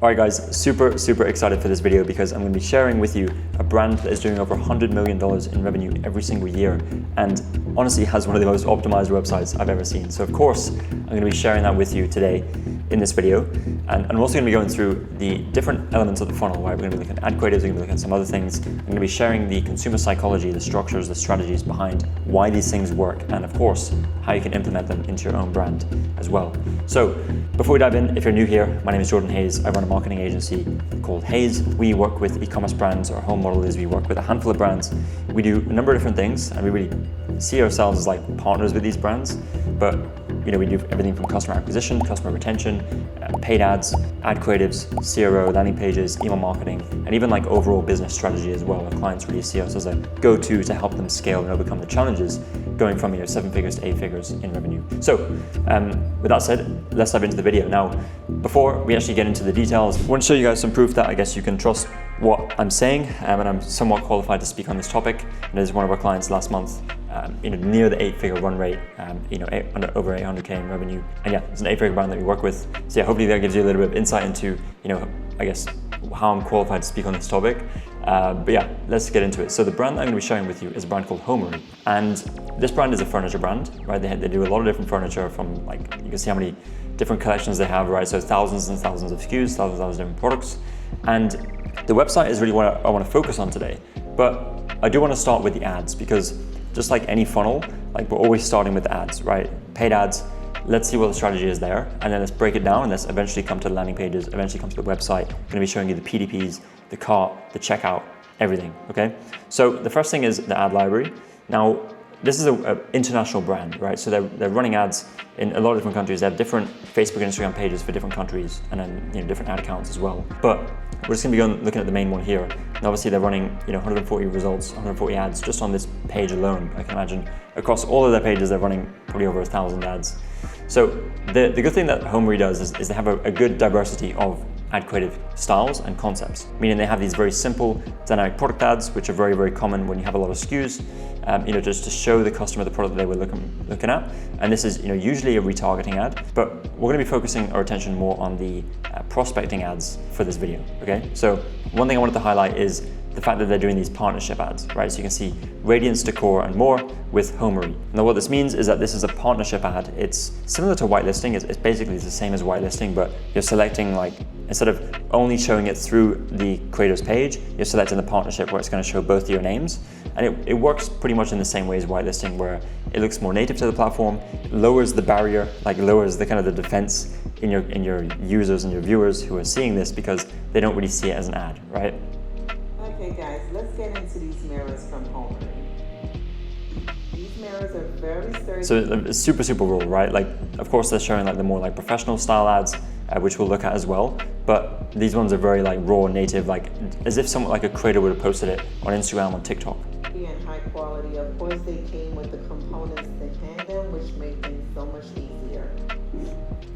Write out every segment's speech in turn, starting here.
Alright guys, super excited for this video because I'm going to be sharing with you a brand that is doing over $100 million in revenue every single year and honestly has one of the most optimized websites I've ever seen. So of course, I'm going to be sharing that with you today in this video. And I'm also going to be going through the different elements of the funnel, right? We're going to be looking at ad creatives, we're going to be looking at some other things. I'm going to be sharing the consumer psychology, the structures, the strategies behind why these things work, and of course, how you can implement them into your own brand as well. So before we dive in, if you're new here, my name is Jordan Hayes. I run a marketing agency called Hayes. We work with e-commerce brands. Our whole model is we work with a handful of brands. We do a number of different things and we really see ourselves as like partners with these brands, but we do everything from customer acquisition, customer retention, paid ads, ad creatives, CRO, landing pages, email marketing, and even like overall business strategy as well. Our clients really see us as a go-to to help them scale and overcome the challenges going from 7 figures to 8 figures in revenue. So with that said, let's dive into the video. Now, before we actually get into the details, I want to show you guys some proof that I guess you can trust what I'm saying, and I'm somewhat qualified to speak on this topic. And this is one of our clients last month, near the 8-figure run rate, over 800K in revenue. And yeah, it's an 8-figure brand that we work with. So yeah, hopefully that gives you a little bit of insight into, I guess, how I'm qualified to speak on this topic. But yeah, let's get into it. So the brand that I'm going to be sharing with you is a brand called Homery. And this brand is a furniture brand, right? They do a lot of different furniture from you can see how many different collections they have, right? So thousands and thousands of SKUs, thousands of different products. And the website is really what I want to focus on today. But I do want to start with the ads because just like any funnel, we're always starting with ads, right? Paid ads, let's see what the strategy is there. And then let's break it down and let's eventually come to the landing pages, eventually come to the website. I'm going to be showing you the PDPs, the cart, the checkout, everything, okay? So the first thing is the ad library. Now, this is an international brand, right? So they're running ads in a lot of different countries. They have different Facebook and Instagram pages for different countries and then different ad accounts as well. But we're just gonna be looking at the main one here. And obviously they're running 140 results, 140 ads just on this page alone. I can imagine across all of their pages, they're running probably over 1,000 ads. So the good thing that Homery does is they have a good diversity of ad creative styles and concepts, meaning they have these very simple dynamic product ads, which are very common when you have a lot of SKUs, just to show the customer the product that they were looking at. And this is usually a retargeting ad, but we're going to be focusing our attention more on the prospecting ads for this video, okay? So one thing I wanted to highlight is the fact that they're doing these partnership ads, right? So you can see Radiance Decor and more with Homery. Now what this means is that this is a partnership ad. It's similar to whitelisting. It's basically the same as whitelisting, but you're selecting instead of only showing it through the creator's page, you're selecting the partnership where it's going to show both your names. And it works pretty much in the same way as whitelisting, where it looks more native to the platform, lowers the barrier, lowers the kind of the defense in your users and your viewers who are seeing this because they don't really see it as an ad, right? Okay guys, let's get into these mirrors from Homery. These mirrors are very sturdy. So it's super raw, right? Of course they're showing the more professional style ads, which we'll look at as well. But these ones are very raw, native, as if someone a creator would have posted it on Instagram, on TikTok. And high quality. Of course they came with the components behind them, which make things so much easier.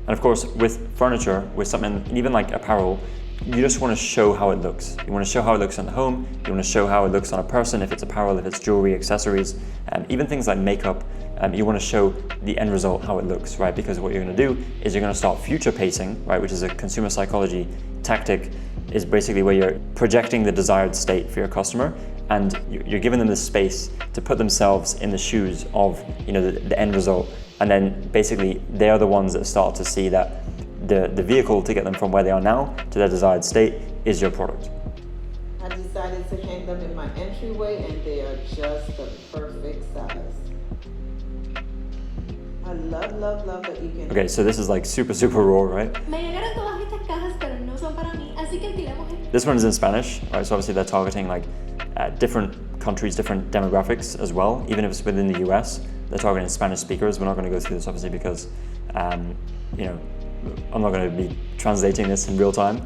And of course with furniture, with something, even apparel, you just want to show how it looks. You want to show how it looks on the home. You want to show how it looks on a person, if it's apparel, if it's jewelry, accessories, even things like makeup. You want to show the end result, how it looks, right? Because what you're going to do is you're going to start future pacing, right? Which is a consumer psychology tactic, is basically where you're projecting the desired state for your customer, and you're giving them the space to put themselves in the shoes of the end result, and then basically they are the ones that start to see that the vehicle to get them from where they are now to their desired state is your product. I decided to hang them in my entryway and they are just the perfect size. I love that you can... Okay, so this is super raw, right? This one is in Spanish, right? So obviously they're targeting different countries, different demographics as well. Even if it's within the US, they're targeting Spanish speakers. We're not going to go through this obviously because, I'm not going to be translating this in real time.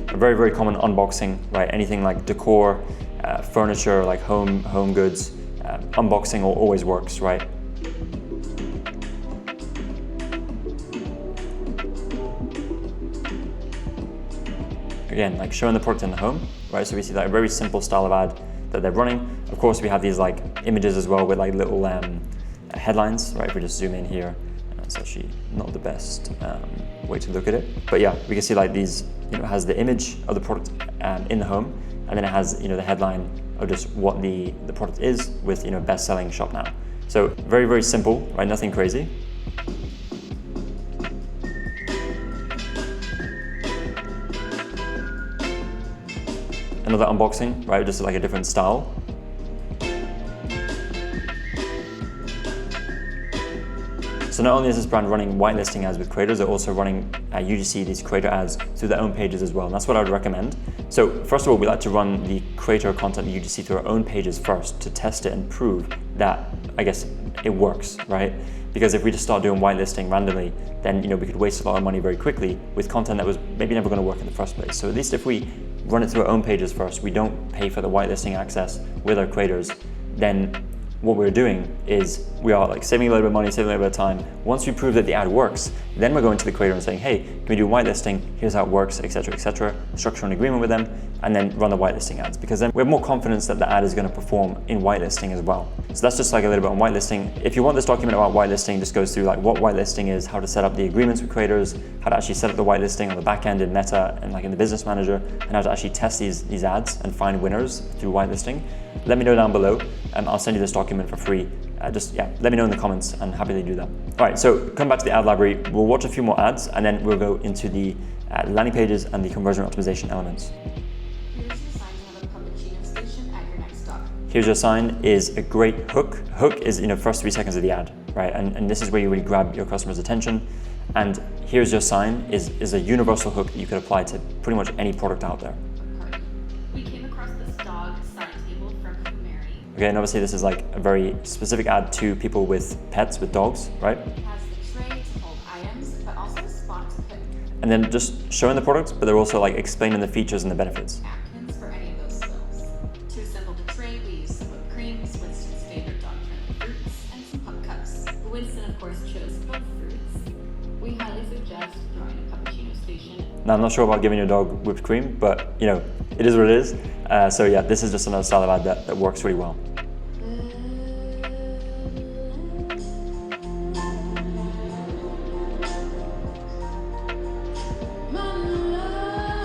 A very common unboxing, right? Anything like decor, furniture, home goods, unboxing always works, right? Again, showing the product in the home, right? So we see a very simple style of ad that they're running. Of course, we have these images as well with little headlines, right? If we just zoom in here, it's actually not the best way to look at it. But yeah, we can see like these, it has the image of the product in the home, and then it has, the headline of just what the product is with, best-selling shop now. So very, very simple, right? Nothing crazy. Another unboxing, right? Just like a different style. So not only is this brand running whitelisting ads with creators, they're also running UGC, these creator ads, through their own pages as well. And that's what I would recommend. So first of all, we like to run the creator content UGC through our own pages first to test it and prove that, I guess, it works, right? Because if we just start doing whitelisting randomly, then we could waste a lot of money very quickly with content that was maybe never going to work in the first place. So at least if we run it through our own pages first, we don't pay for the whitelisting access with our creators, then what we're doing is we are like saving a little bit of money, saving a little bit of time. Once we prove that the ad works, then we're going to the creator and saying, hey, can we do whitelisting? Here's how it works, etc., structure an agreement with them, and then run the whitelisting ads, because then we have more confidence that the ad is going to perform in whitelisting as well. So that's just like a little bit on whitelisting. If you want this document about whitelisting, just goes through like what whitelisting is, how to set up the agreements with creators, how to actually set up the whitelisting on the back end in Meta and like in the Business Manager, and how to actually test these ads and find winners through whitelisting. Let me know down below. I'll send you this document for free. Let me know in the comments, and happily do that. All right, so come back to the ad library. We'll watch a few more ads, and then we'll go into the landing pages and the conversion optimization elements. Here's your sign is a great hook. Hook is first 3 seconds of the ad, right? And this is where you really grab your customer's attention. And here's your sign is a universal hook that you could apply to pretty much any product out there. We came across this dog side table from Mary. Okay, and obviously this is like a very specific ad to people with pets, with dogs, right? It has the tray to hold items, but also a spot to put And then just showing the products, but they're also like explaining the features and the benefits. napkins for any of those spills. To assemble the tray, we used some whipped cream, Winston's favorite dog-friendly fruits, and some pup cups. Winston, of course, chose both fruits. We highly suggest throwing a cappuccino station. Now, I'm not sure about giving your dog whipped cream, but it is what it is. So yeah, this is just another style of ad that works really well.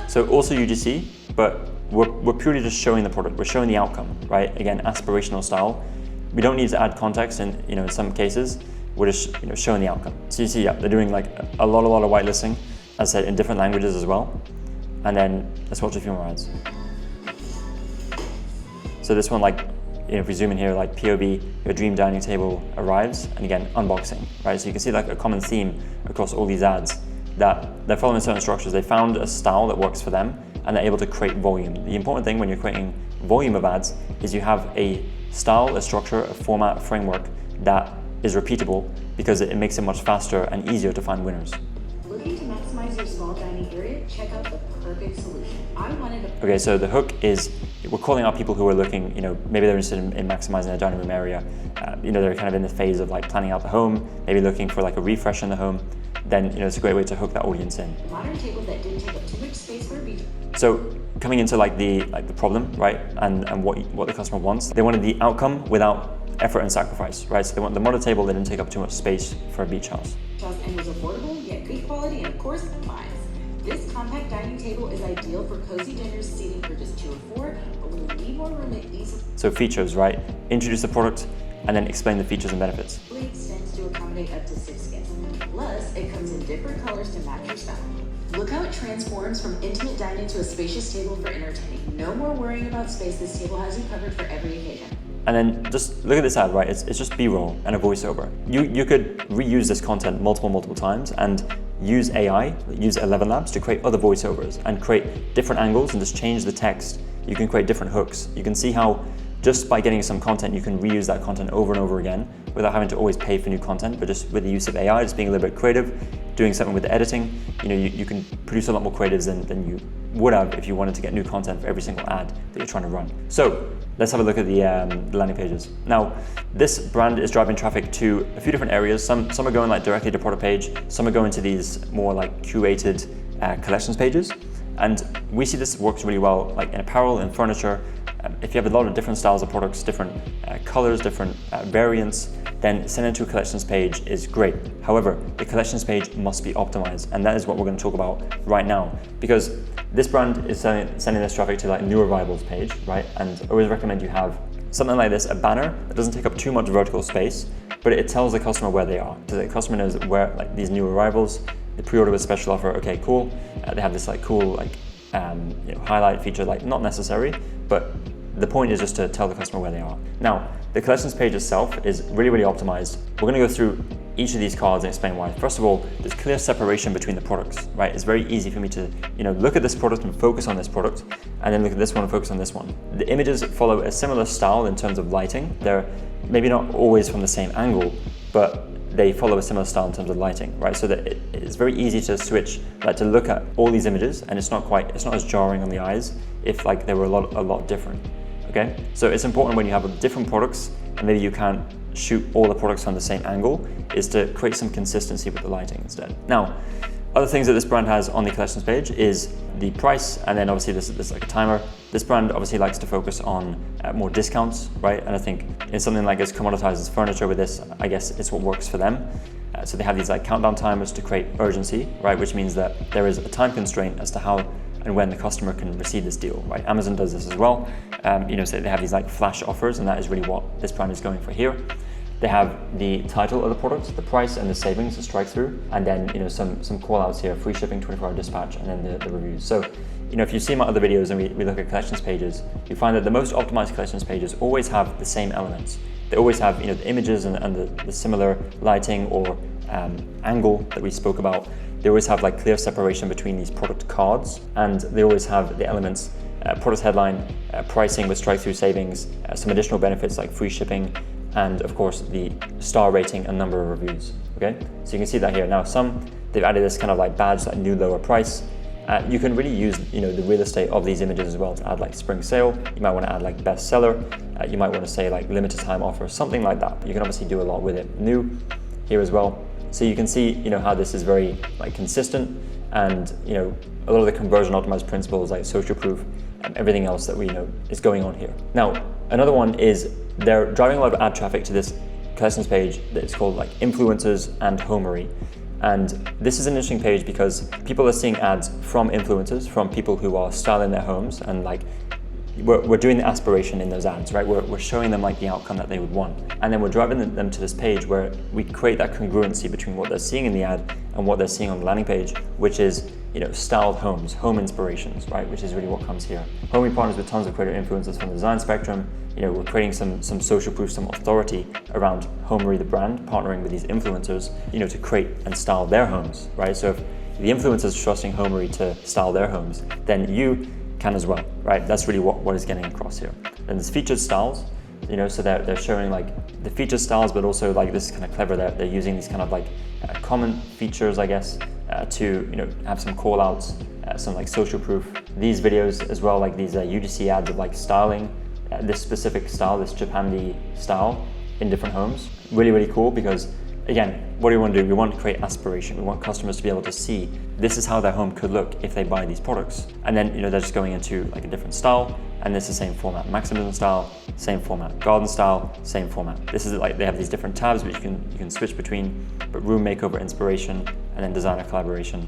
So also UGC, but we're purely just showing the product. We're showing the outcome, right? Again, aspirational style. We don't need to add context in some cases. We're just showing the outcome. So you see, yeah, they're doing like a lot of whitelisting, as I said, in different languages as well. And then let's watch a few more ads. So this one, like, if we zoom in here, like POV, your dream dining table arrives, and again, unboxing, right? So you can see like a common theme across all these ads, that they're following certain structures. They found a style that works for them, and they're able to create volume. The important thing when you're creating volume of ads is you have a style, a structure, a format, a framework that is repeatable, because it makes it much faster and easier to find winners. Looking to maximize your small dining area? Check out the perfect solution. I wanted to... Okay, so the hook is, we're calling out people who are looking, maybe they're interested in maximizing their dining room area. They're kind of in the phase of like planning out the home, maybe looking for like a refresh in the home. Then it's a great way to hook that audience in. Modern table that didn't take up too much space for a beach. So coming into like the problem, right, and what the customer wants, they wanted the outcome without effort and sacrifice, right? So they want the modern table that didn't take up too much space for a beach house. And was affordable, yet good quality, and of course, vibes. This compact dining table is ideal for cozy dinners seating for just 2 or 4, but we'll leave more room at easily. So features, right? Introduce the product and then explain the features and benefits. Extends to accommodate up to 6 guests. Plus, it comes in different colors to match your style. Look how it transforms from intimate dining to a spacious table for entertaining. No more worrying about space. This table has you covered for every occasion. And then just look at this ad, right? It's just B-roll and a voiceover. You could reuse this content multiple times and use AI, use 11 Labs to create other voiceovers and create different angles and just change the text. You can create different hooks. You can see how just by getting some content, you can reuse that content over and over again without having to always pay for new content, but just with the use of AI, just being a little bit creative, doing something with the editing, you can produce a lot more creatives than you would have if you wanted to get new content for every single ad that you're trying to run. So let's have a look at the landing pages. Now, this brand is driving traffic to a few different areas. Some are going like directly to product page, some are going to these more like curated collections pages. And we see this works really well like in apparel and furniture. If you have a lot of different styles of products, different colors, different variants, then sending to a collections page is great. However, the collections page must be optimized, and that is what we're going to talk about right now, because this brand is sending this traffic to like new arrivals page, right? And I always recommend you have something like this, a banner that doesn't take up too much vertical space, but it tells the customer where they are. So the customer knows where, like, these new arrivals, the pre-order with special offer, okay, cool. They have this like cool like highlight feature, like not necessary, but the point is just to tell the customer where they are. Now, the collections page itself is really, really optimized. We're gonna go through each of these cards and explain why. First of all, there's clear separation between the products, right? It's very easy for me to, look at this product and focus on this product, and then look at this one and focus on this one. The images follow a similar style in terms of lighting. They're maybe not always from the same angle, but they follow a similar style in terms of lighting, right? So that it's very easy to switch, like to look at all these images, and it's not as jarring on the eyes if like they were a lot different, okay? So it's important when you have different products, and maybe you can't shoot all the products from the same angle, is to create some consistency with the lighting instead. Now, other things that this brand has on the collections page is the price, and then obviously this is like a timer. This brand obviously likes to focus on more discounts, right? And I think in something like as commoditized as furniture with this, I guess it's what works for them. So they have these like countdown timers to create urgency, right? Which means that there is a time constraint as to how and when the customer can receive this deal, right? Amazon does this as well. So they have these like flash offers, and that is really what this brand is going for here. They have the title of the product, the price, and the savings to strike through, and then some call outs here: free shipping, 24-hour dispatch, and then the reviews. So if you see my other videos and we look at collections pages, you find that the most optimized collections pages always have the same elements. They always have the images and the similar lighting or angle that we spoke about. They always have like clear separation between these product cards, and they always have the elements: product headline, pricing with strike-through savings, some additional benefits like free shipping, and of course the star rating and number of reviews. Okay, so you can see that here. Now they've added this kind of like badge, like new lower price. You can really use the real estate of these images as well to add like spring sale. You might want to add like bestseller. You might want to say like limited time offer, something like that. You can obviously do a lot with it. New here as well. So you can see how this is very like consistent, and a lot of the conversion optimized principles like social proof and everything else that we know is going on here. Now, another one is they're driving a lot of ad traffic to this collections page that's called like influencers and homery. And this is an interesting page because people are seeing ads from influencers, from people who are styling their homes, and like we're doing the aspiration in those ads, right? We're showing them like the outcome that they would want. And then we're driving them to this page where we create that congruency between what they're seeing in the ad and what they're seeing on the landing page, which is styled homes, home inspirations, right? Which is really what comes here. Homey partners with tons of creator influencers from the design spectrum. We're creating some social proof, some authority around Homery, the brand, partnering with these influencers, to create and style their homes, right? So if the influencers are trusting Homery to style their homes, then you can as well, right? That's really what is getting across here. And there's featured styles, so they're showing like the featured styles, but also like this is kind of clever. They're using these kind of like common features, I guess, to have some call outs, some like social proof. These videos as well, like these UGC ads of like styling this specific style, this Japandi style in different homes. Really, really cool, because again, what do we want to do? We want to create aspiration. We want customers to be able to see this is how their home could look if they buy these products. And then they're just going into like a different style, and this is the same format. Maximalism style, same format. Garden style, same format. This is like they have these different tabs which you can switch between, but room makeover inspiration, and then designer collaboration.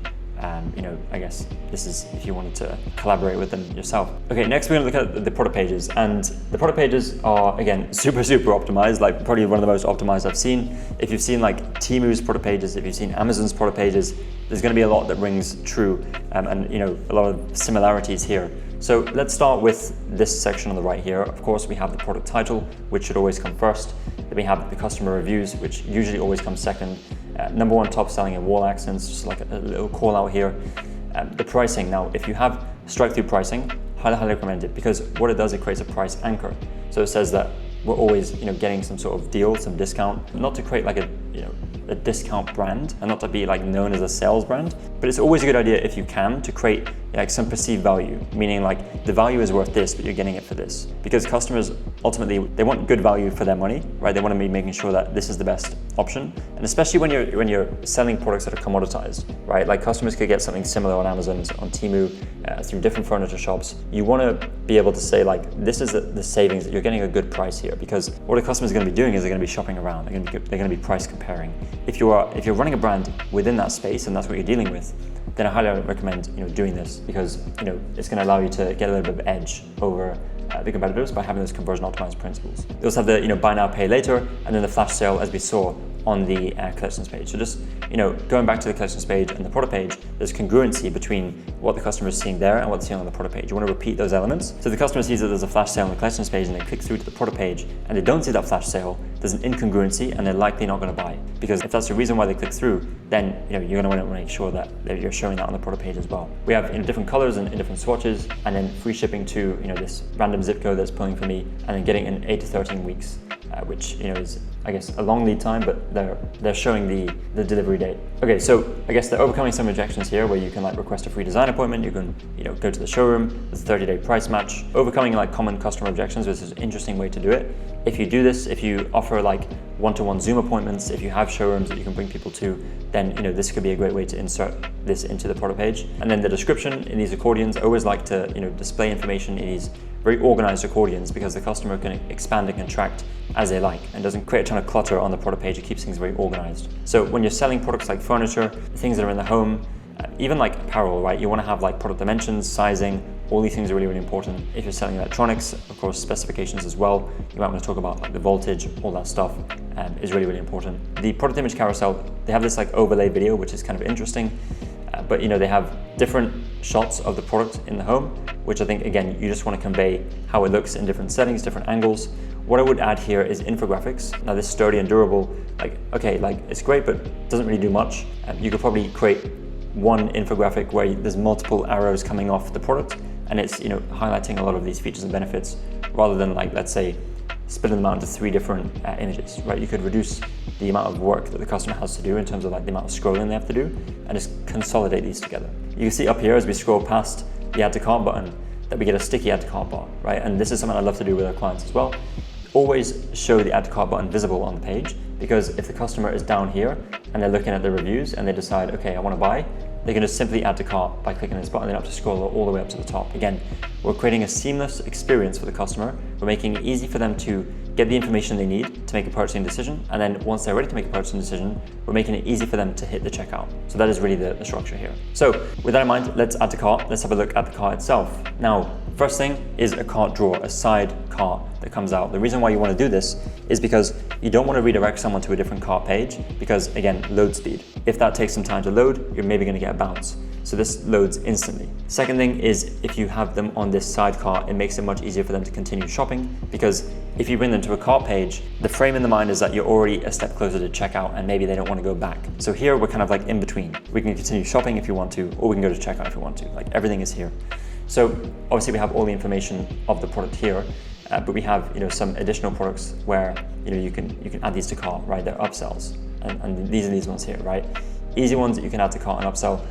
I guess this is if you wanted to collaborate with them yourself. Okay, next we're gonna look at the product pages, and the product pages are again super optimized, like probably one of the most optimized I've seen. If you've seen like Temu's product pages, if you've seen Amazon's product pages, there's gonna be a lot that rings true, and a lot of similarities here. So let's start with this section on the right here. Of course, we have the product title, which should always come first. Then we have the customer reviews, which usually always comes second. Number one top selling in wall accents, just like a little call out here. The pricing. Now, if you have strike-through pricing, highly recommend it, because what it does, it creates a price anchor. So it says that we're always getting some sort of deal, some discount, not to create like a discount brand and not to be like known as a sales brand, but it's always a good idea if you can to create like some perceived value, meaning like the value is worth this, but you're getting it for this, because customers ultimately they want good value for their money, right? They want to be making sure that this is the best option. And especially when you're selling products that are commoditized, right? Like customers could get something similar on Amazon, on Temu, through different furniture shops. You want to be able to say like, this is the savings, that you're getting a good price here, because what a customer is going to be doing is they're going to be shopping around. They're going to be price comparing. If you're running a brand within that space and that's what you're dealing with, then I highly recommend doing this, because it's going to allow you to get a little bit of edge over the competitors by having those conversion optimized principles. They also have the buy now, pay later, and then the flash sale, as we saw on the collections page. So just going back to the collections page and the product page, there's congruency between what the customer is seeing there and what they're seeing on the product page. You want to repeat those elements. So if the customer sees that there's a flash sale on the collections page and they click through to the product page and they don't see that flash sale, there's an incongruency and they're likely not going to buy. Because if that's the reason why they click through, then you're going to want to make sure that you're showing that on the product page as well. We have different colors and different swatches, and then free shipping to this random zip code that's pulling for me, and then getting in 8 to 13 weeks. Which is, I guess, a long lead time, but they're showing the delivery date. Okay, so I guess they're overcoming some objections here, where you can request a free design appointment, you can go to the showroom, there's a 30-day price match, overcoming common customer objections, which is an interesting way to do it. If you do this, if you offer one-to-one Zoom appointments, if you have showrooms that you can bring people to, then this could be a great way to insert this into the product page. And then the description in these accordions, I always like to display information in these very organized accordions, because the customer can expand and contract as they like and doesn't create a ton of clutter on the product page. It keeps things very organized. So when you're selling products like furniture, things that are in the home, even apparel, right? You want to have product dimensions, sizing, all these things are really, really important. If you're selling electronics, of course, specifications as well. You might want to talk about the voltage, all that stuff is really, really important. The product image carousel, they have this overlay video, which is kind of interesting. But they have different shots of the product in the home, which I think, again, you just want to convey how it looks in different settings, different angles. What I would add here is infographics. Now this sturdy and durable, it's great, but doesn't really do much. You could probably create one infographic where there's multiple arrows coming off the product, and it's highlighting a lot of these features and benefits, rather than let's say splitting them out into 3 different images, right? You could reduce the amount of work that the customer has to do in terms of the amount of scrolling they have to do, and just consolidate these together. You can see up here as we scroll past the add to cart button that we get a sticky add to cart bar, right? And this is something I love to do with our clients as well. Always show the add to cart button visible on the page, because if the customer is down here and they're looking at the reviews and they decide, okay, I want to buy, they can just simply add to cart by clicking this button. They don't have to scroll all the way up to the top. Again, we're creating a seamless experience for the customer. We're making it easy for them to get the information they need to make a purchasing decision. And then once they're ready to make a purchasing decision, we're making it easy for them to hit the checkout. So that is really the structure here. So with that in mind, let's add to cart. Let's have a look at the cart itself. Now, first thing is a cart drawer, a side cart that comes out. The reason why you want to do this is because you don't want to redirect someone to a different cart page, because again, load speed. If that takes some time to load, you're maybe going to get a bounce. So this loads instantly. Second thing is, if you have them on this side cart, it makes it much easier for them to continue shopping, because if you bring them to a cart page, the frame in the mind is that you're already a step closer to checkout and maybe they don't want to go back. So here we're kind of in between. We can continue shopping if you want to, or we can go to checkout if you want to. Everything is here. So obviously we have all the information of the product here, but we have some additional products where you can add these to cart, right? They're upsells, and these are these ones here, right? Easy ones that you can add to cart and upsell.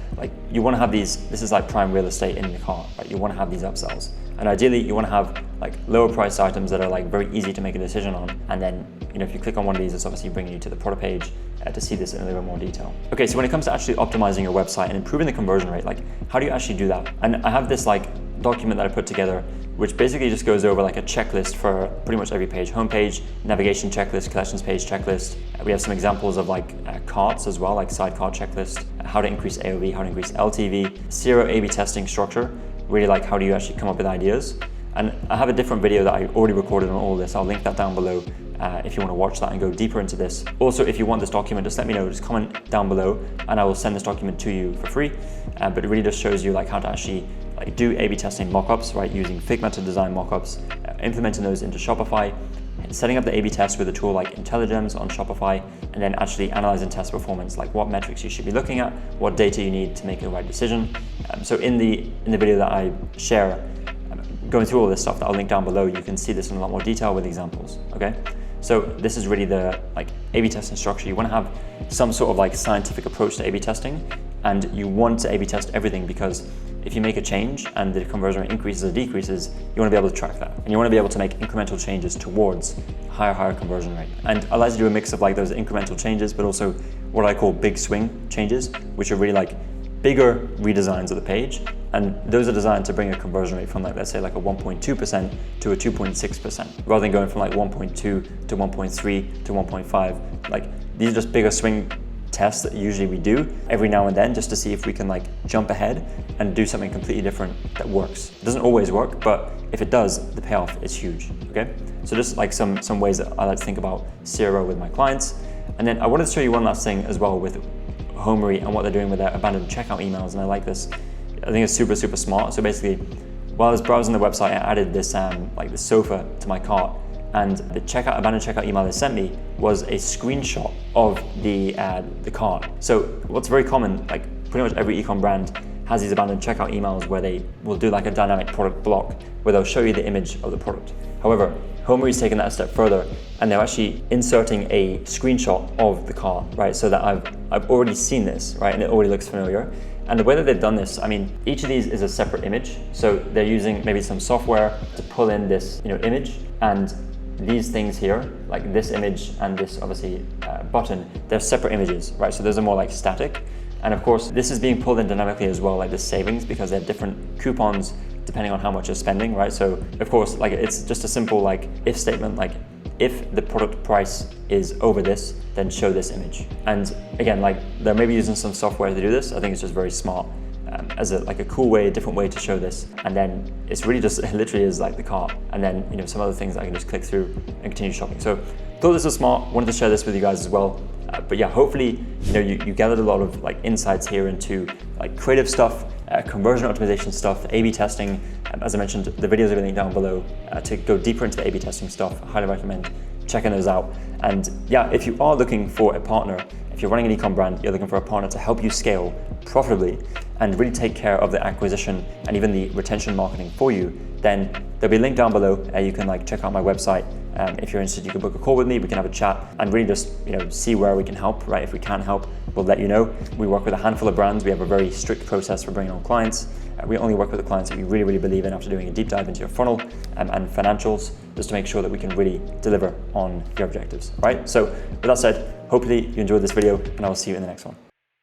You want to have these. This is prime real estate in the cart, right? You want to have these upsells, and ideally you want to have lower priced items that are very easy to make a decision on. And then if you click on one of these, it's obviously bringing you to the product page to see this in a little bit more detail. Okay, so when it comes to actually optimizing your website and improving the conversion rate, how do you actually do that? And I have this document that I put together, which basically just goes over a checklist for pretty much every page: homepage, navigation checklist, collections page checklist. We have some examples of carts as well, side cart checklist, how to increase AOV, how to increase LTV, CRO A/B testing structure, really how do you actually come up with ideas. And I have a different video that I already recorded on all of this. I'll link that down below if you want to watch that and go deeper into this. Also, if you want this document, just let me know, just comment down below and I will send this document to you for free. But it really just shows you how to actually do A/B testing mockups, right? Using Figma to design mockups, implementing those into Shopify, setting up the A/B test with a tool like IntelliGems on Shopify, and then actually analyze and test performance, what metrics you should be looking at, what data you need to make the right decision. So in the video that I share, going through all this stuff that I'll link down below, you can see this in a lot more detail with examples. Okay, so this is really the A/B testing structure. You want to have some sort of scientific approach to A/B testing, and you want to A/B test everything, because if you make a change and the conversion rate increases or decreases, you want to be able to track that. And you want to be able to make incremental changes towards higher conversion rate. And I like to do a mix of like those incremental changes, but also what I call big swing changes, which are really like bigger redesigns of the page. And those are designed to bring a conversion rate from like, let's say like a 1.2% to a 2.6%, rather than going from like 1.2 to 1.3 to 1.5. Like these are just bigger swing tests that usually we do every now and then just to see if we can like jump ahead and do something completely different that works. It doesn't always work, but if it does, the payoff is huge, okay? So just like some ways that I like to think about CRO with my clients. And then I wanted to show you one last thing as well with Homery and what they're doing with their abandoned checkout emails. And I like this. I think it's super smart. So basically, while I was browsing the website, I added this like the sofa to my cart, and the abandoned checkout email they sent me was a screenshot of the cart. So what's very common, like pretty much every e-com brand has these abandoned checkout emails where they will do like a dynamic product block where they'll show you the image of the product. However, Homery's taken that a step further, and they're actually inserting a screenshot of the cart, right? So that I've already seen this, right? And it already looks familiar. And the way that they've done this, I mean, each of these is a separate image. So they're using maybe some software to pull in this, image, and these things here, like this image and this obviously button, they're separate images, right? So those are more like static. And of course, this is being pulled in dynamically as well, like the savings, because they have different coupons depending on how much you're spending, right? So of course, like it's just a simple like if statement, like if the product price is over this, then show this image. And again, like they're maybe using some software to do this. I think it's just very smart as a cool way, a different way to show this. And then it's really just, it literally is like the cart. And then, some other things I can just click through and continue shopping. So thought this was smart, wanted to share this with you guys as well. But yeah, hopefully, you gathered a lot of like insights here into like creative stuff, conversion optimization stuff, A/B testing. As I mentioned, the videos are linked down below to go deeper into the A/B testing stuff. I highly recommend checking those out. And yeah, if you are looking for a partner, if you're running an e-com brand, you're looking for a partner to help you scale profitably and really take care of the acquisition and even the retention marketing for you, then there'll be a link down below. You can like check out my website. If you're interested, you can book a call with me. We can have a chat and really just see where we can help. Right? If we can't help, we'll let you know. We work with a handful of brands. We have a very strict process for bringing on clients. We only work with the clients that we really believe in after doing a deep dive into your funnel and financials, just to make sure that we can really deliver on your objectives. Right? So with that said, hopefully you enjoyed this video, and I will see you in the next one.